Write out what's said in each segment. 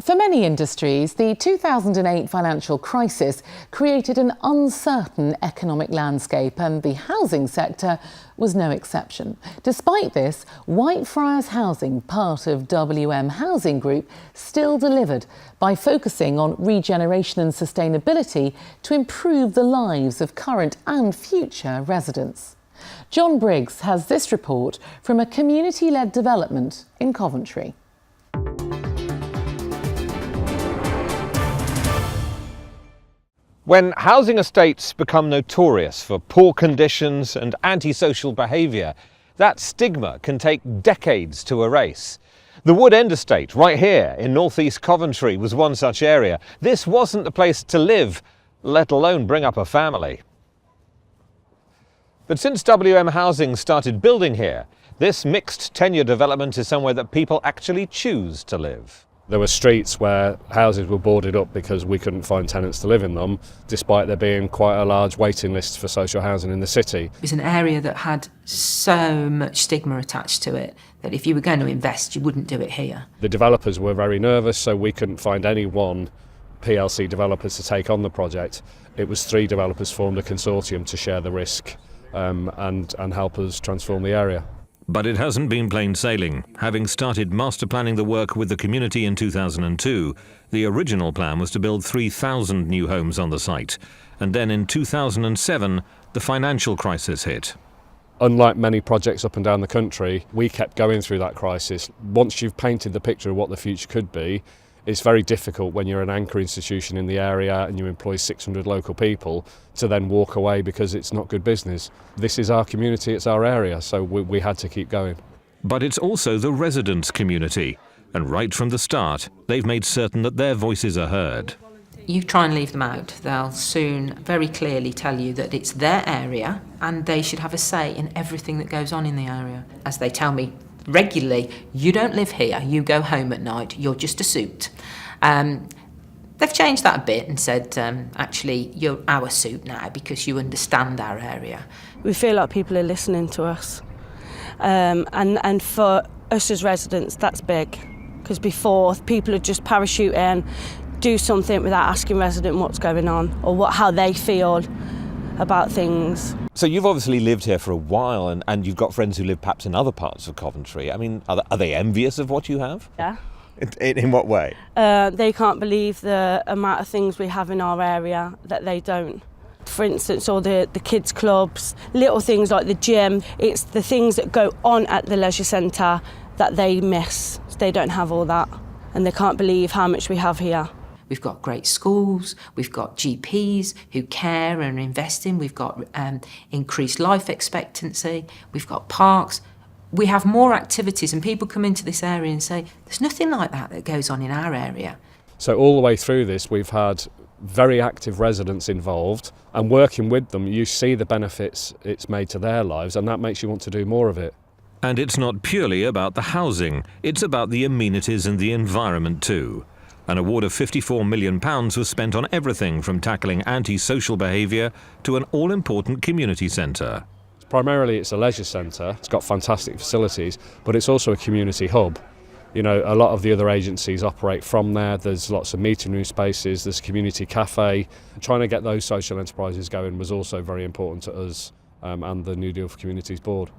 For many industries, the 2008 financial crisis created an uncertain economic landscape, and the housing sector was no exception. Despite this, Whitefriars Housing, part of WM Housing Group, still delivered by focusing on regeneration and sustainability to improve the lives of current and future residents. Jon Briggs has this report from a community-led development in Coventry. When housing estates become notorious for poor conditions and antisocial behaviour, that stigma can take decades to erase. The Wood End estate, right here in northeast Coventry, was one such area. This wasn't the place to live, let alone bring up a family. But since WM Housing started building here, this mixed tenure development is somewhere that people actually choose to live. There were streets where houses were boarded up because we couldn't find tenants to live in them, despite there being quite a large waiting list for social housing in the city. It was an area that had so much stigma attached to it that if you were going to invest, you wouldn't do it here. The developers were very nervous, so we couldn't find any one PLC developers to take on the project. It was 3 developers formed a consortium to share the risk and help us transform the area. But it hasn't been plain sailing. Having started master planning the work with the community in 2002, the original plan was to build 3,000 new homes on the site. And then in 2007, the financial crisis hit. Unlike many projects up and down the country, we kept going through that crisis. Once you've painted the picture of what the future could be, it's very difficult when you're an anchor institution in the area and you employ 600 local people to then walk away because it's not good business. This is our community, it's our area, so we had to keep going. But it's also the residents' community, and right from the start, they've made certain that their voices are heard. You try and leave them out, they'll soon very clearly tell you that it's their area and they should have a say in everything that goes on in the area. As they tell me regularly, you don't live here, you go home at night, you're just a suit. They've changed that a bit and said, actually, you're our suit now because you understand our area. We feel like people are listening to us. And for us as residents, that's big. Because before, people would just parachute in, do something without asking resident what's going on or how they feel about things. So you've obviously lived here for a while and you've got friends who live perhaps in other parts of Coventry. I mean, are they envious of what you have? Yeah. In what way? They can't believe the amount of things we have in our area that they don't. For instance, all the kids' clubs, little things like the gym. It's the things that go on at the leisure centre that they miss. They don't have all that and they can't believe how much we have here. We've got great schools, we've got GPs who care and invest in, we've got increased life expectancy, we've got parks. We have more activities and people come into this area and say, there's nothing like that goes on in our area. So all the way through this, we've had very active residents involved, and working with them, you see the benefits it's made to their lives, and that makes you want to do more of it. And it's not purely about the housing, it's about the amenities and the environment too. An award of £54 million was spent on everything from tackling anti-social behaviour to an all-important community centre. Primarily it's a leisure centre, it's got fantastic facilities, but it's also a community hub. You know, a lot of the other agencies operate from there, there's lots of meeting room spaces, there's a community cafe. Trying to get those social enterprises going was also very important to us and the New Deal for Communities board.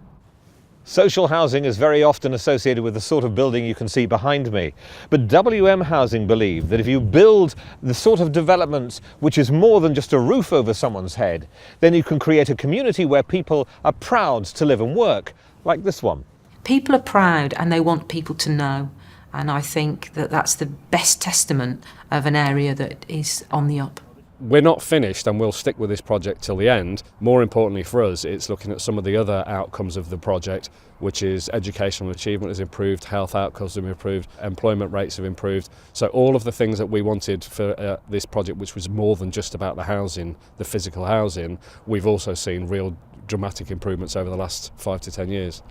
Social housing is very often associated with the sort of building you can see behind me. But WM Housing believe that if you build the sort of development which is more than just a roof over someone's head, then you can create a community where people are proud to live and work, like this one. People are proud and they want people to know. And I think that that's the best testament of an area that is on the up. We're not finished and we'll stick with this project till the end. More importantly for us, it's looking at some of the other outcomes of the project, which is educational achievement has improved, health outcomes have improved, employment rates have improved. So all of the things that we wanted for this project, which was more than just about the housing, the physical housing, we've also seen real dramatic improvements over the last 5 to 10 years.